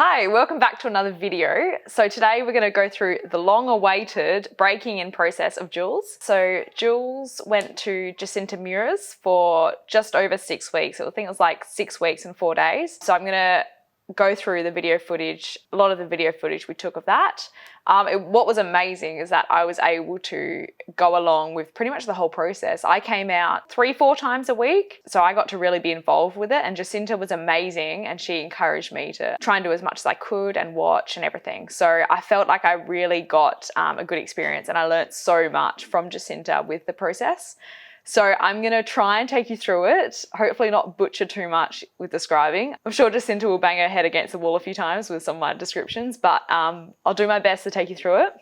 Hi, welcome back to another video. So today we're going to go through the long-awaited breaking in process of Joules. So Joules went to Jacinta Mura's for just over 6 weeks. I think it was like 6 weeks and 4 days. So I'm going to go through the video footage, a lot of the video footage we took of that. What was amazing is that I was able to go along with pretty much the whole process. I came out 3-4 times a week, so I got to really be involved with it, and Jacinta was amazing and she encouraged me to try and do as much as I could and watch and everything. So I felt like I really got a good experience and I learnt so much from Jacinta with the process. So I'm going to try and take you through it, hopefully not butcher too much with describing. I'm sure Jacinta will bang her head against the wall a few times with some of my descriptions, but I'll do my best to take you through it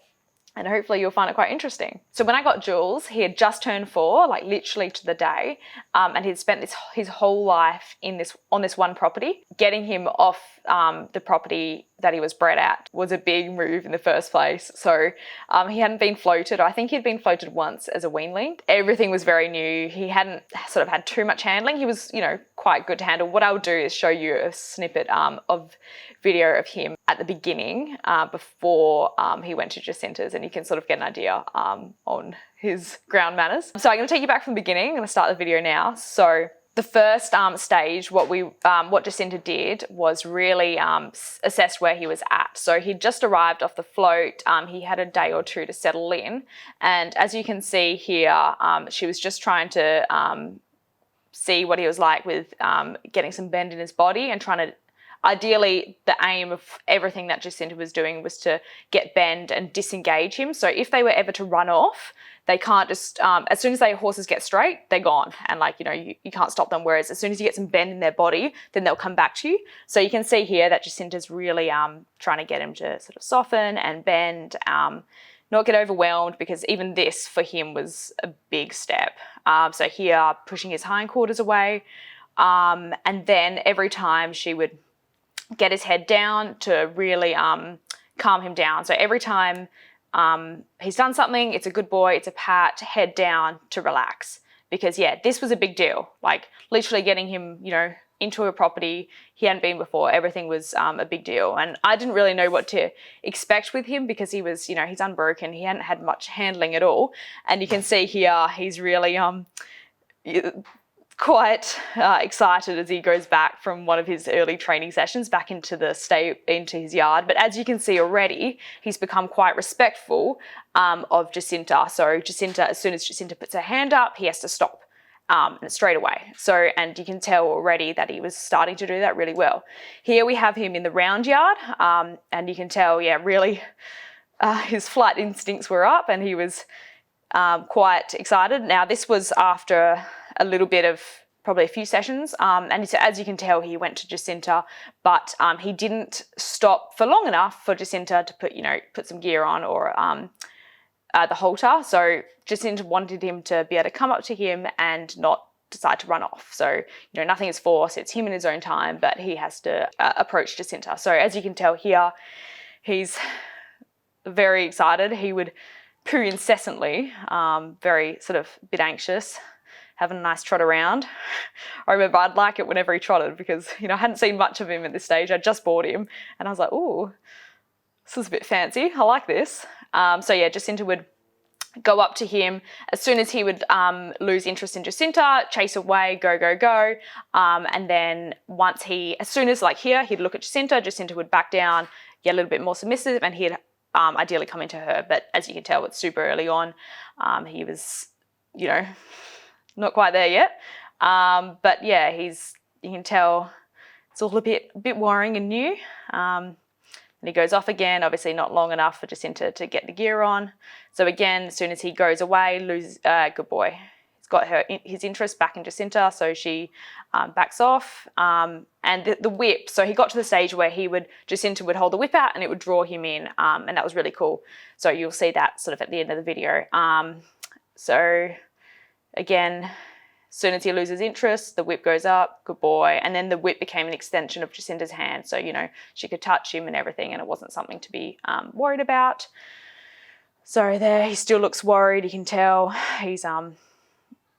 and hopefully you'll find it quite interesting. So when I got Joules, he had just turned 4, like literally to the day, and he'd spent his whole life on this one property. Getting him off the property that he was bred at was a big move in the first place. So he hadn't been floated. I think he'd been floated once as a weanling. Everything was very new. He hadn't sort of had too much handling. He was, quite good to handle. What I'll do is show you a snippet of video of him at the beginning before he went to Jacinta's, and you can sort of get an idea on his ground manners. So I'm going to take you back from the beginning. I'm going to start the video now. So the first stage, what Jacinta did was really assess where he was at. So he'd just arrived off the float. He had a day or two to settle in. And as you can see here, she was just trying to see what he was like with getting some bend in his body and trying to, ideally, the aim of everything that Jacinta was doing was to get bend and disengage him. So if they were ever to run off, they can't just, as soon as horses get straight, they're gone. And you can't stop them. Whereas as soon as you get some bend in their body, then they'll come back to you. So you can see here that Jacinta's really trying to get him to sort of soften and bend, not get overwhelmed, because even this for him was a big step. So here, pushing his hindquarters away. And then every time she would get his head down to really calm him down. So every time he's done something, it's a good boy, it's a pat, head down to relax. Because yeah, this was a big deal. Like literally getting him, into a property he hadn't been before. Everything was a big deal. And I didn't really know what to expect with him because he was, he's unbroken. He hadn't had much handling at all. And you can see here, he's really quite excited as he goes back from one of his early training sessions back into his yard. But as you can see already, he's become quite respectful of Jacinta. So Jacinta, as soon as Jacinta puts her hand up, he has to stop straight away. So, and you can tell already that he was starting to do that really well. Here we have him in the round yard, and you can tell, yeah, really his flight instincts were up and he was quite excited. Now this was after a little bit of probably a few sessions, and so as you can tell, he went to Jacinta, but he didn't stop for long enough for Jacinta to put some gear on or the halter. So Jacinta wanted him to be able to come up to him and not decide to run off. So nothing is forced, it's him in his own time, but he has to approach Jacinta. So as you can tell here, he's very excited. He would poo incessantly, very sort of bit anxious, having a nice trot around. I remember I'd like it whenever he trotted because, I hadn't seen much of him at this stage. I just bought him and I was like, ooh, this is a bit fancy. I like this. So yeah, Jacinta would go up to him. As soon as he would lose interest in Jacinta, chase away, go, go, go. And then as soon as like here, he'd look at Jacinta, Jacinta would back down, get a little bit more submissive, and he'd ideally come into her. But as you can tell, it's super early on. He was, not quite there yet. But yeah, you can tell it's all a bit worrying and new. And he goes off again, obviously not long enough for Jacinta to get the gear on. So again, as soon as he goes away, good boy. He's got his interest back in Jacinta, so she backs off. And the whip, so he got to the stage where Jacinta would hold the whip out and it would draw him in, and that was really cool. So you'll see that sort of at the end of the video. So again, as soon as he loses interest, the whip goes up, good boy. And then the whip became an extension of Jacinta's hand. So, she could touch him and everything, and it wasn't something to be worried about. So there, he still looks worried. You can tell he's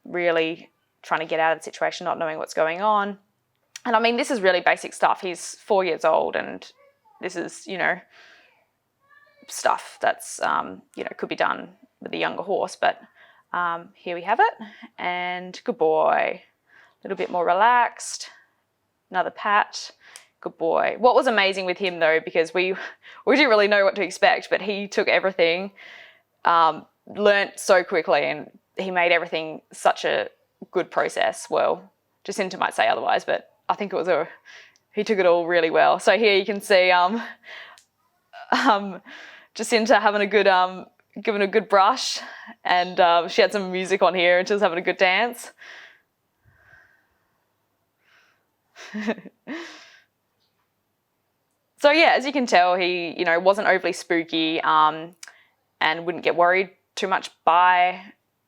really trying to get out of the situation, not knowing what's going on. And I mean, this is really basic stuff. He's 4 years old and this is, stuff that's, could be done with a younger horse. But here we have it. And good boy. A little bit more relaxed. Another pat. Good boy. What was amazing with him, though, because we didn't really know what to expect, but he took everything, learnt so quickly, and he made everything such a good process. Well, Jacinta might say otherwise, but I think he took it all really well. So here you can see Jacinta having a good, giving a good brush, and she had some music on here and she was having a good dance. So yeah, as you can tell, he, wasn't overly spooky, and wouldn't get worried too much by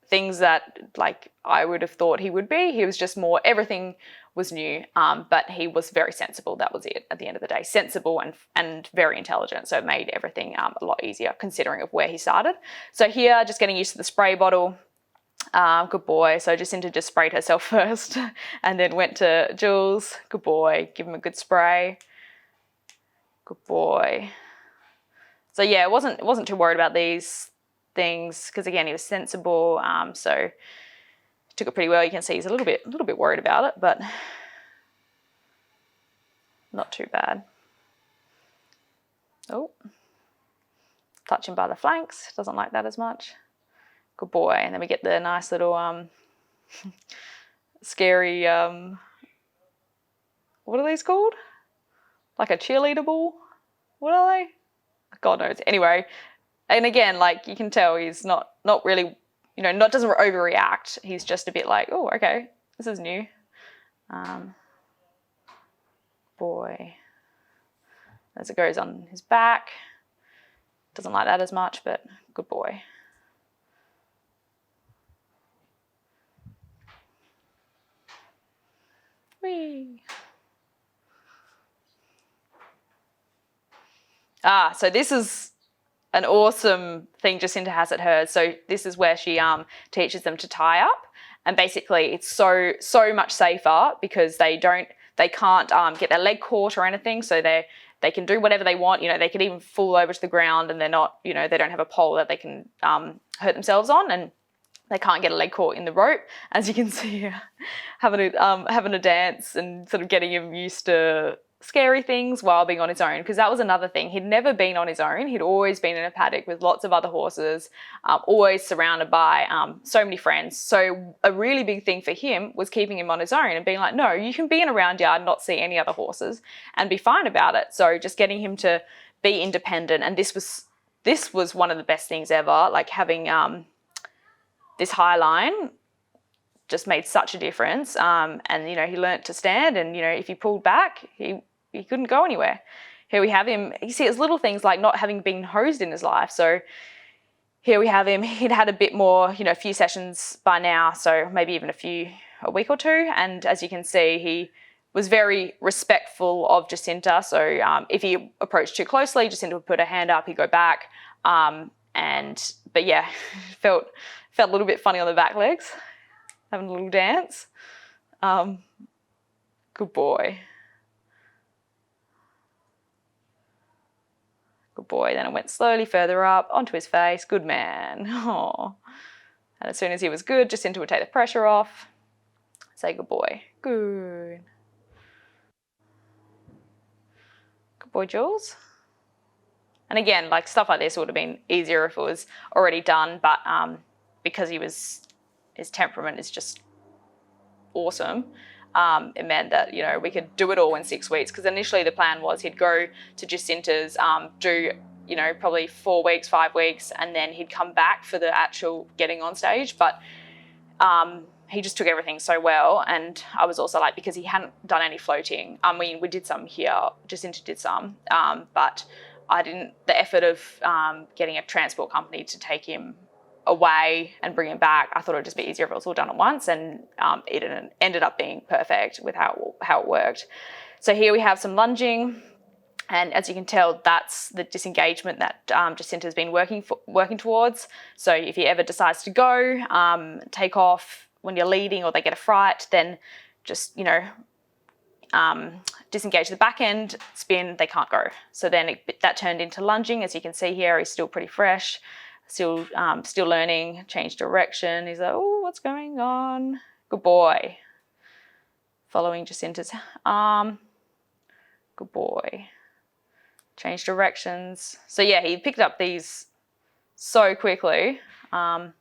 things that like I would have thought he would be. He was just more, everything was new, but he was very sensible. That was it at the end of the day. Sensible and very intelligent. So it made everything a lot easier considering of where he started. So here, just getting used to the spray bottle. Good boy. So Jacinta just sprayed herself first and then went to Joules. Good boy. Give him a good spray. Good boy. So yeah, wasn't too worried about these things because again, he was sensible. So took it pretty well. You can see he's a little bit worried about it, but not too bad. Oh, touch him by the flanks. Doesn't like that as much. Good boy. And then we get the nice little scary, what are these called? Like a cheerleader ball? What are they? God knows. Anyway, and again, like you can tell he's not really, doesn't overreact. He's just a bit like, oh, okay, this is new. Boy. As it goes on his back. Doesn't like that as much, but good boy. Whee. So this is an awesome thing Jacinta has at hers. So this is where she teaches them to tie up, and basically it's so much safer because they can't get their leg caught or anything. So they can do whatever they want. They can even fall over to the ground, and they're not, they don't have a pole that they can hurt themselves on, and they can't get a leg caught in the rope. As you can see here, having a dance and sort of getting him used to scary things while being on his own, because that was another thing. He'd never been on his own. He'd always been in a paddock with lots of other horses, always surrounded by so many friends. So a really big thing for him was keeping him on his own and being like, no, you can be in a round yard and not see any other horses and be fine about it. So just getting him to be independent, and this was one of the best things ever. Like having this high line just made such a difference, and he learnt to stand, and if he pulled back, he couldn't go anywhere. Here we have him. You see, it's little things like not having been hosed in his life. So here we have him. He'd had a bit more, a few sessions by now, so maybe even a week or two. And as you can see, he was very respectful of Jacinta. So if he approached too closely, Jacinta would put her hand up, he'd go back. But yeah, felt a little bit funny on the back legs, having a little dance. Good boy. Good boy. Then it went slowly further up onto his face. Good man. Oh. And as soon as he was good, Jacinta would take the pressure off. Say good boy. Good. Good boy, Joules. And again, like stuff like this would have been easier if it was already done, but because his temperament is just awesome, it meant that, we could do it all in 6 weeks, because initially the plan was he'd go to Jacinta's, do, probably 4 weeks, 5 weeks, and then he'd come back for the actual getting on stage. But he just took everything so well, and I was also like, because he hadn't done any floating. I mean, we did some here, Jacinta did some, but I didn't, the effort of getting a transport company to take him away and bring him back, I thought it would just be easier if it was all done at once, and it ended up being perfect with how it worked. So here we have some lunging, and as you can tell, that's the disengagement that Jacinta's been working towards. So if he ever decides to go, take off when you're leading or they get a fright, then just, disengage the back end, spin, they can't go. So then that turned into lunging. As you can see here, he's still pretty fresh, still learning, change direction. He's like, oh, what's going on? Good boy. Following Jacinta's arm. Good boy. Change directions. So yeah, he picked up these so quickly. Good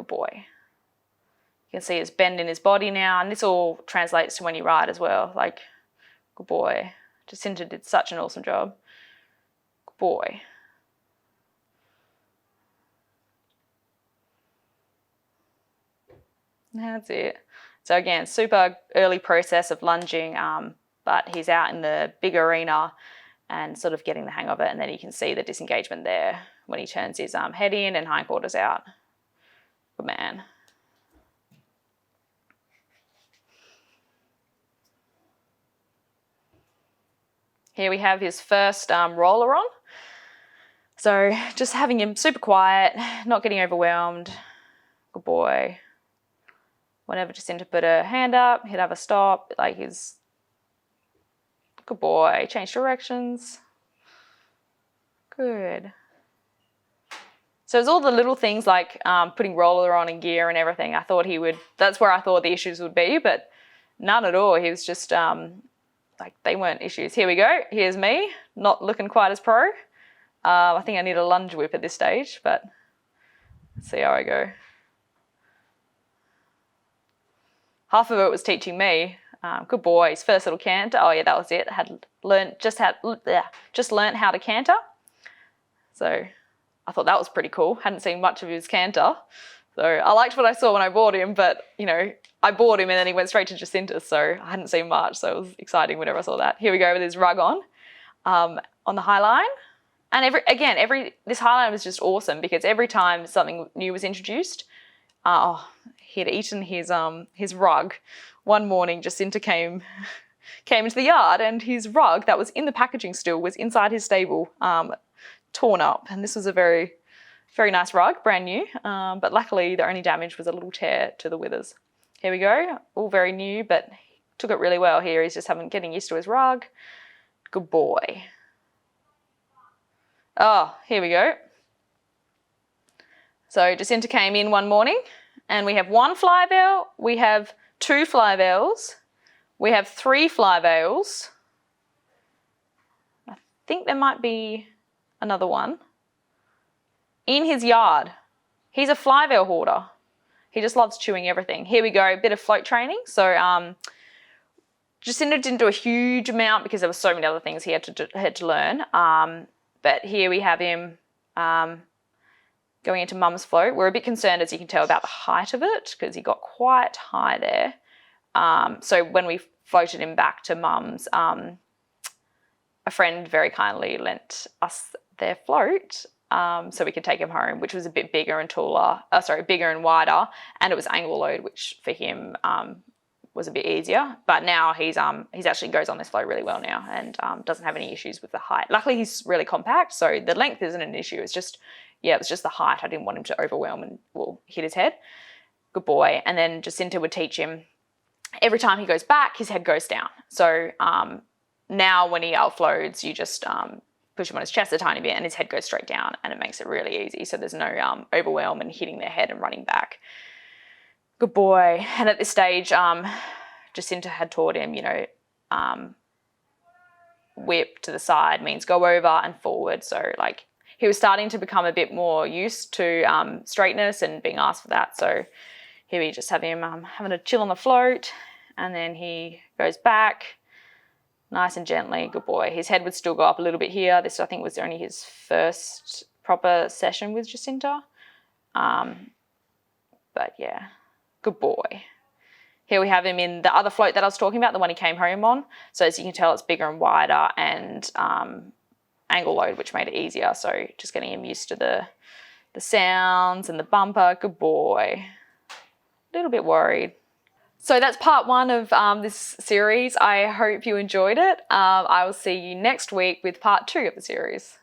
boy. You can see his bend in his body now, and this all translates to when you ride as well. Like, good boy. Jacinta did such an awesome job. Good boy. That's it. So again, super early process of lunging, but he's out in the big arena and sort of getting the hang of it, and then you can see the disengagement there when he turns his head in and hindquarters out. Good man. Here we have his first roller on. So just having him super quiet, not getting overwhelmed. Good boy. Whenever Jacinta put her hand up, he'd have a stop. Like, he's good boy. Change directions. Good. So it's all the little things like putting roller on and gear and everything. I thought he would, that's where I thought the issues would be, but none at all. He was just like, they weren't issues. Here we go. Here's me, not looking quite as pro. I think I need a lunge whip at this stage, but let's see how I go. Half of it was teaching me. Good boy. His first little canter. Oh yeah, that was it. Just learnt how to canter. So I thought that was pretty cool. Hadn't seen much of his canter. So I liked what I saw when I bought him, but you know, I bought him and then he went straight to Jacinta, so I hadn't seen much. So it was exciting whenever I saw that. Here we go with his rug on the high line. And this high line was just awesome because every time something new was introduced, he'd eaten his rug. One morning, Jacinta came into the yard and his rug that was in the packaging still was inside his stable, torn up. And this was a very, very nice rug, brand new. But luckily, the only damage was a little tear to the withers. Here we go, all very new, but he took it really well here. He's just getting used to his rug. Good boy. Oh, here we go. So Jacinta came in one morning and we have one fly veil, we have two fly veils, we have three fly veils. I think there might be another one. In his yard. He's a fly veil hoarder. He just loves chewing everything. Here we go, a bit of float training. So Jacinta didn't do a huge amount because there were so many other things he had to learn. But here we have him going into mum's float. We're a bit concerned, as you can tell, about the height of it because he got quite high there. So when we floated him back to mum's, a friend very kindly lent us their float so we could take him home, which was a bit bigger and bigger and wider, and it was angle load, which for him was a bit easier. But now he's actually goes on this float really well now and doesn't have any issues with the height. Luckily, he's really compact, so the length isn't an issue. It's just, yeah, it was just the height. I didn't want him to overwhelm and hit his head. Good boy. And then Jacinta would teach him every time he goes back, his head goes down. So now when he outfloats, you just push him on his chest a tiny bit and his head goes straight down and it makes it really easy. So there's no overwhelm and hitting their head and running back. Good boy. And at this stage, Jacinta had taught him, whip to the side means go over and forward. So like he was starting to become a bit more used to straightness and being asked for that. So here we just have him having a chill on the float and then he goes back nice and gently. Good boy. His head would still go up a little bit here. This, I think, was only his first proper session with Jacinta. But yeah, good boy. Here we have him in the other float that I was talking about, the one he came home on. So as you can tell, it's bigger and wider and angle load, which made it easier. So just getting him used to the sounds and the bumper. Good boy. A little bit worried. So that's part one of this series. I hope you enjoyed it. I will see you next week with part two of the series.